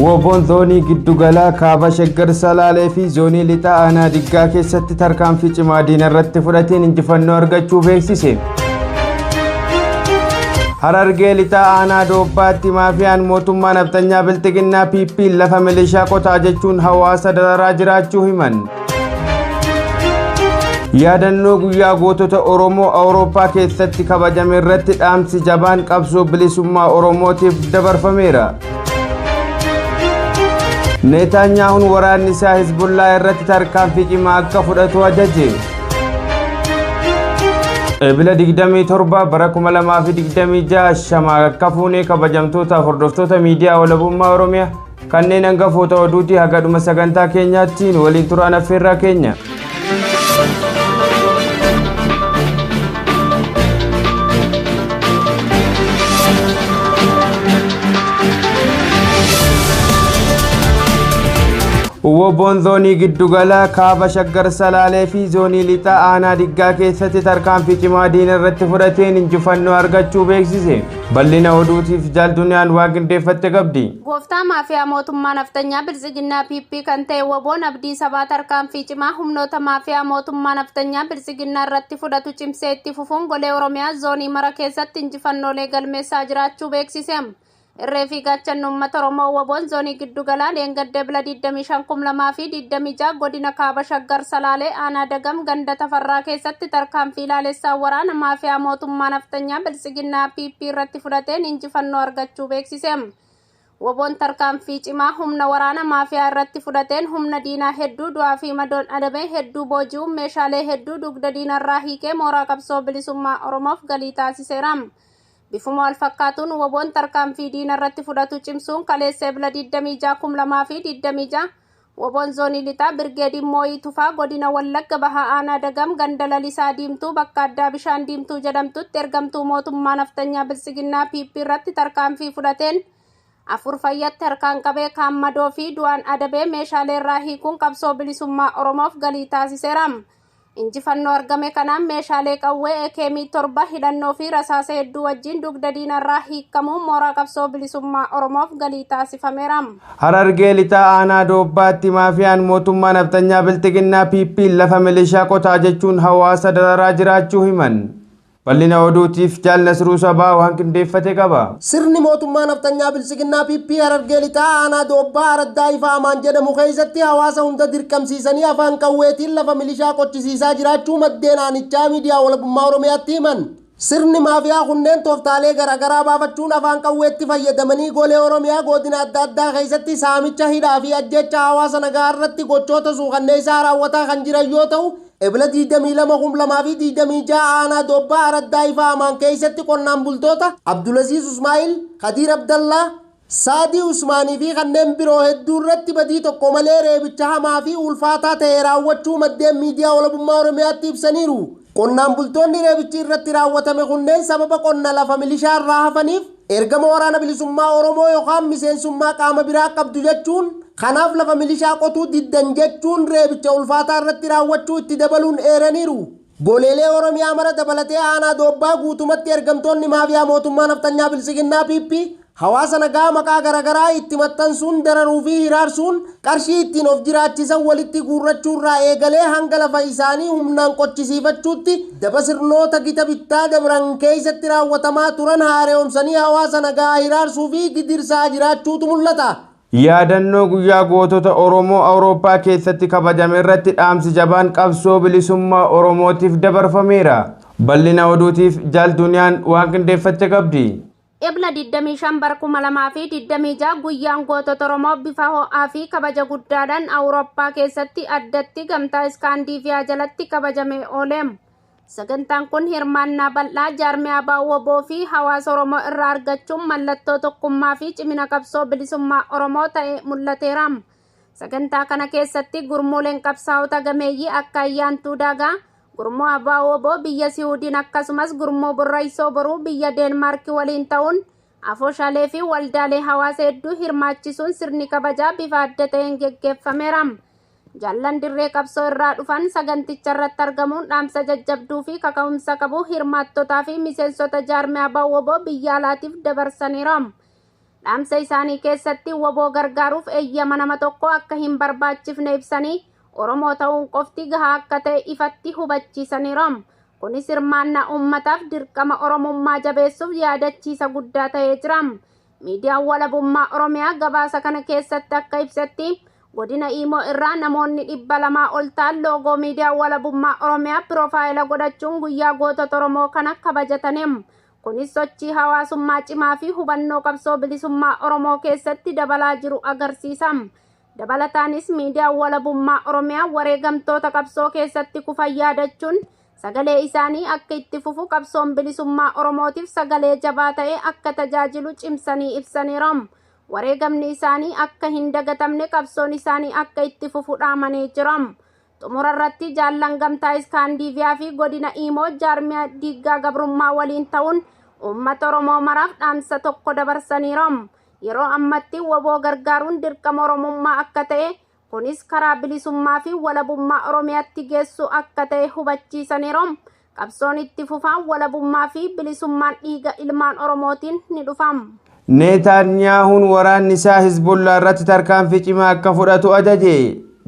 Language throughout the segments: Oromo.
Woboon zoonii giddugalaa kaaba shaggar salaalee fi zoonii lixaa aanaa diggaa keessatti tarkaanfii cimaa diina irratti fudhateen injifannoo argachuu beeksise. Harargee lixaa aanaa doobbaatti maafiyaan mootummaa naftanyaa bilxiginnaa PP lafa milishaa qotaa jechuun hawaasa dararaa jiraachuu himan. Yaadannoo guyyaa gootota Oromoo Awurooppaa keessatti kabajame irratti dhaamsi jabaan qabsoo bilisummaa Oromootiif dabarfameera. Netanyahuun waraanni isaa Hizbullaa irratti tarkaanfii cimaa akka fudhatu ajaje. Ebila 27 bara 2026 shamaa akka fuunee kabajamtoota hordoftoota miidiyaa walabummaa Oromiyaa kanneen hangafoota oduutii haga dhuma sagantaa keenyaatti waliin turaan affeerraa keenya. Woboon zoonii giddugalaa kaaba shaggar salaalee fi zoonii lixaa aanaa diggaa keessatti tarkaanfii cimaa diina irratti fudhateen injifannoo argachuu beeksise. Bal'ina oduutiif jaalduniyaan waa qindeeffatte qabdi. Gooftaa maafiyaa mootummaa naftanyaa biltsiginnaa PP kan ta'e Woboon abdii sabaa tarkaanfii cimaa humnoota maafiyaa mootummaa naftanyaa biltsiginnaa irratti fudhatu cimsee itti fufuun golee Oromiyaa zoonii mara keessatti injifannoolee galmeessaa jiraachuu beeksise. Irreefi gaachanni uummata Oromoo Woboon zoonii giddugalaa leengadde bila 25,2026 godina kaaba shaggar salaalee aanaa dagam ganda tafarraa keessatti tarkaanfii ilaalessaa waraana maafiyaa mootummaa naftanyaa biltsiginnaa PP irratti fudhateen injifannoo argachuu beeksise. Woboon tarkaanfii cimaa humna waraana maafiyaa irratti fudhateen humna diinaa hedduu du'aa fi madoon adabee hedduu booji'uun meeshaalee hedduu dugda diinarraa hiikee mooraa qabsoo bilisummaa Oromoof galii taasiseera. Bifuma wal fakkaatuun Woboon tarkaanfii diina irratti fudhatu cimsuun kaleessee bila 26,2026 Woboon zoonii lixaa birgeediin mooyii tufaa godina wallagga bahaa aanaa dagam ganda lalisaa diimtuu bakka addaa bishaan diimtuu jedhamtutti ergamtuu mootummaa naftanyaa biltsiginnaa PP irratti tarkaanfii fudhateen afur fayyatti harkaan qabee kaan madoo fi du'aan adabee meeshaalee irraa hiikuun qabsoo bilisummaa Oromoof galii taasiseera. Injifannoo argame kanaan meeshaalee qawwee ekeemii 7 hidhannoo fi rasaasa hedduu wajjin dugda diinarraa hiikamuun mooraa qabsoo bilisummaa Oromoof galii taasifameera. Harargee lixaa aanaa doobbaatti maafiyaan mootummaa naftanyaa bilxiginnaa PP lafa milishaa qotaa jechuun hawaasa dararaa jiraachuu himan. Bal'ina oduutiif jaal Nasruu Sabaa waan qindeeffate qaba. Sirni mootummaa naftanyaa biltsiginnaa PP Harargee lixaa aanaa doobbaa araddaa ifa amaan jedhamu keessatti hawaasa hunda dirqamsiisanii afaan qawweetiin lafa milishaa qochisiisaa jiraachuu maddeen aanichaa miidiyaa walabummaa Oromiyaatti himan. Sirni maafiyaa kunneen tooftaalee garaagaraa baafachuun afaan qawweetti fayyadamanii golee Oromiyaa godina adda addaa keessatti saamicha hidhaa fi ajjecha hawaasa nagaa irratti gochoota suukanneessaa raawwataa kan jiran yoo ta'u Ebila 22,2026 aanaa doobbaa araddaa ifa amaan keessatti qonnaan bultoota Abdulaziz Usmaa'il, Khadiir Abdallaa, Saadii Usmaanii fi kanneen biroo hedduu irratti badii tokko malee reebicha hamaa fi ulfaataa ta'e raawwachuu maddeen miidiyaa walabummaa Oromiyaatti ibsaniiru. Qonnaan bultoonni reebichi irratti raawwatame kunneen sababa qonna lafa milishaa irraa hafaniif ergama waraana bilisummaa Oromoo yookaan miseensummaa qaama biraa qabdu jechuun kanaaf lafa milishaa qotuu diddan jechuun reebicha ulfaataa irratti raawwachuu itti dabaluun eeraniiru. Goleelee Oromiyaa mara dabalatee aanaa doobbaa guutumatti ergamtoonni maafiyaa mootummaa naftanyaa biltsiginnaa PP hawaasa nagaa maqaa garaagaraa itti maxxansuun dararuu fi hiraarsuun qarshii ittiin of jiraachisan walitti guurrachuurraa eegalee hanga lafa isaanii humnaan qochisiifachuutti daba sirnoota gita bittaa dabran keessatti raawwatamaa turan haareomsanii hawaasa nagaa hiraarsuu fi gidirsaa jiraachuutu mul'ata. Yaadannoo guyyaa gootota Oromoo Awurooppaa keessatti kabajame irratti dhaamsi jabaan qabsoo bilisummaa Oromootiif dabarfameera. Bal'ina oduutiif jaalduniyaan waan qindeeffatte qabdi. Ebla 25 bara 2026 guyyaan gootota Oromoo bifa ho'aa fi kabaja guddaadhaan Awurooppaa keessatti addatti gamtaa Iskaandiifiyaa jalatti kabajamee ooleera. Sagantaan kun hirmaannaa bal'aa jaarmiyaa Woboo fi hawaasa Oromoo irraa argachuun mallattoo tokkummaa fi cimina qabsoo bilisummaa Oromoo ta'e mul'ateera. Sagantaa kana keessatti gurmuuleen qabsaa'ota gameeyyii akka Ayyaantuu Daagaa, gurmuu Woboo biyya Siwiidin akkasumas gurmuu Burraysoo Boruu biyya Deenmaark waliin ta'uun afooshaalee fi waldaalee hawaasa hedduu hirmaachisuun sirni kabajaa bifa adda ta'een geggeeffameera. Jaallan dirree qabsoo irraa dhufan saganticha irratti argamuun dhaamsa jajjabduu fi kaka'umsa qabu hirmaattotaa fi miseensota jaarmiyaa Woboo biyya alaatiif dabarsaniiru. dhaamsa isaanii keessatti waboo gargaaruuf eeyyama nama tokko akka hin barbaachifne ibsanii Oromoo ta'uun qofti gahaa akka ta'e ifatti hubachiisaniiru. Kunis hirmaannaa uummataaf dirqama Oromummaa jabeessuuf yaadachiisa guddaa ta'ee jira. Miidiyaan walabummaa Oromiyaa gabaasa kana keessatti akka ibsetti godina Imo irraa namoonni 200 ol ta'an loogoo miidiyaa walabummaa Oromiyaa piroofaayila godhachuun guyyaa gootota Oromoo kana kabajataniiru. Kunis sochii hawaasummaa cimaa fi hubannoo qabsoo bilisummaa Oromoo keessatti dabalaa jiru agarsiisa. Dabalataanis miidiyaan walabummaa Oromiyaa wareegamtoota qabsoo keessatti kufan yaadachuun sagalee isaanii akka itti fufu qabsoon bilisummaa Oromootiif sagalee jabaa ta'e akka tajaajilu cimsanii ibsaniiru. Wareegamni isaanii akka hin dagatamne qabsoon isaanii akka itti fufu dhaamanii jiru. Xumura irratti jaallan gamtaa Iskaandiiviyaa fi godina Imo jaarmiyaa diiggaa gabrummaa waliin ta'uun uummata Oromoo maraaf dhaamsa tokko dabarsaniiru. Yeroo ammatti waboo gargaaruun dirqama Oromummaa akka ta'e kunis karaa bilisummaa fi walabummaa Oromiyaatti geessu akka ta'e hubachiisaniiru. Qabsoon itti fufaan walabummaa fi bilisummaan dhiiga ilmaan Oromootiin ni dhufama. Netanyahuun waraanni isaa Hizbullah irratti tarkaanfii cimaa akka fudhatu ajaje.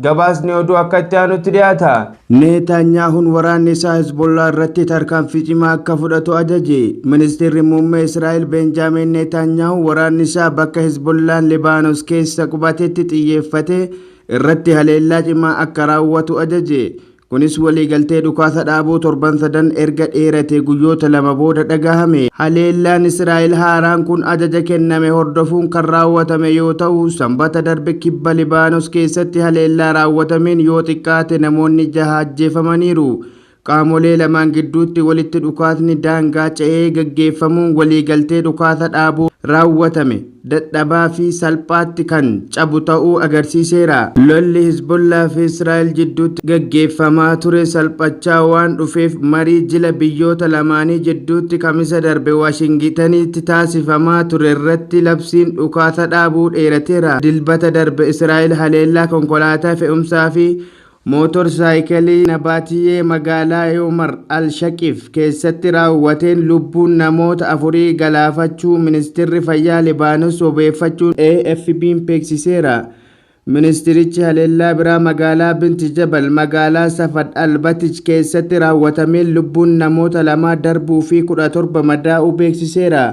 Gabaasni oduu akka itti aanutti dhiyaata. Netanyahuun waraanni isaa Hizbullah irratti tarkaanfii cimaa akka fudhatu ajaje. Ministeerri muummee Israa'el Benjaamin Netanyahuun waraanni isaa bakka Hizbullaan Libaanos keessa qubatetti xiyyeeffate irratti haleellaa cimaa akka raawwatu ajaje. Kunis waliigaltee dhukaasa dhaabuu torban sadan erga dheerate guyyoota 2 booda dhagahame. Haleellaan Israa'el haaraan kun ajaja kenname hordofuun kan raawwatame yoo ta'u sanbata darbe kibba Libaanos keessatti haleellaa raawwatameen yoo xiqqaate namoonni 6 ajjeefamaniiru. Qaamolee lamaan gidduutti walitti dhukaasni daangaa ce'ee gaggeeffamuun waliigaltee dhukaasa dhaabuu raawwatame dadhabaa fi salphaatti kan cabu ta'uu agarsiiseera. Lolli Hizbullah fi Israa'el jidduutti gaggeeffamaa ture salphachaa waan dhufeef marii jila biyyoota lamaanii jidduutti kamisa darbe Waashingitanitti taasifamaa ture irratti labsiin dhukaasa dhaabuu dheerateera. Dilbata darbe Israa'el haleellaa konkolaataa fe'umsaa fi mootorsaayikilii Nabaatiyyee magaalaa Yomar al-Shaqif keessatti raawwateen lubbuun namoota 4 galaafachuu ministeerri fayyaa Libaanos obeeffachuun AFP'n beeksiseera. Ministeerichi haleellaa biraa magaalaa Binti Jabal magaalaa Safad al-Batij keessatti raawwatameen lubbuun namoota 2 darbuu fi 17 madaa'uu beeksiseera.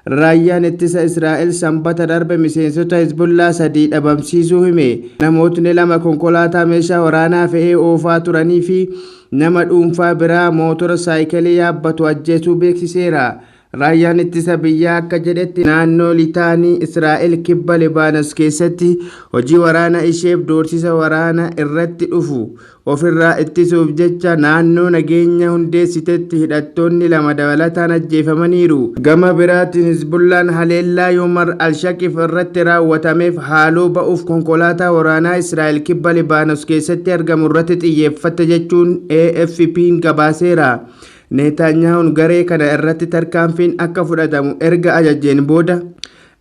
Raayyaan ittisa Israa'el sanbata darbe miseensota Hizbullah 3 dhabamsiisuu hime. Namootni 2 konkolaataa meeshaa waraanaa fe'ee oofaa turanii fi nama dhuunfaa biraa mootora saayikilii yaabbatu ajjeesuu beeksiseera. Raayyaan ittisa biyyaa akka jedhetti naannoo lixaanii Israa'el kibba Libaanos keessatti hojii waraana isheef doorsisa waraana irratti dhufu ofirraa ittisuuf jecha naannoo nageenya hundeessitetti hidhattoonni 2 dabalataan ajjeefamaniiru. Gama biraatiin Hizbullaan haleellaa Yomar al-Shaqif irratti raawwatameef haaloo ba'uuf konkolaataa waraanaa Israa'el kibba Libaanos keessatti argamu irratti xiyyeeffate jechuun AFP'n gabaaseera. Netanyahuun garee kana irratti tarkaanfiin akka fudhatamu erga ajajeen booda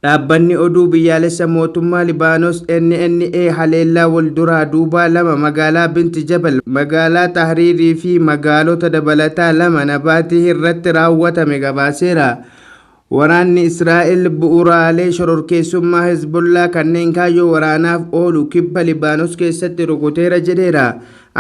dhaabbanni oduu biyyaalessa mootummaa Libaanos NNA haleellaa wal duraa duubaa 2 magaalaa Binti Jabal magaalaa Tahriirii fi magaalota dabalataa 2 Nabaatii irratti raawwatame gabaaseera. Waraanni Israa'el bu'uuraalee shororkeessummaa Hizbullah kanneen kaayyoo waraanaaf oolu kibba Libaanos keessatti rukuteera jedheera.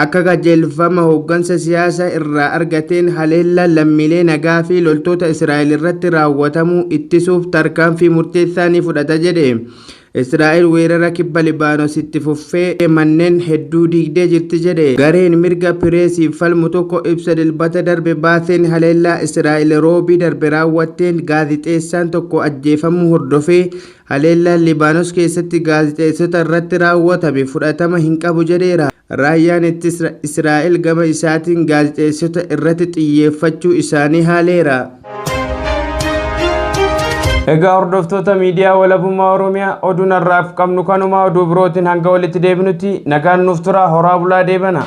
Akka qajeelfama hooggansa siyaasaa irraa argateen haleellaan lammiilee nagaa fi loltoota Israa'el irratti raawwatamuu ittisuuf tarkaanfii murteessaa ni fudhata jedhe. Israa'el weerara kibba Libaanos itti fuffee manneen hedduu diigdee jirti jedhe. Gareen mirga pireesiif falmu tokko ibsa dilbata darbe baaseen haleellaa Israa'el roobii darbe raawwatteen gaazixeessaan tokko ajjeefamuu hordofee haleellaan Libaanos keessatti gaazixeessota irratti raawwatame fudhatama hin qabu jedheera. Raayyaan ittisa Israa'el gama isaatiin gaazixeessota irratti xiyyeeffachuu isaanii haaleera. Egaa hordoftoota miidiyaa walabummaa Oromiyaa oduun har'aaf qabnu kanuma oduu birootiin hanga walitti deebinutti nagaan nuuf tura horaa bulaa deebana.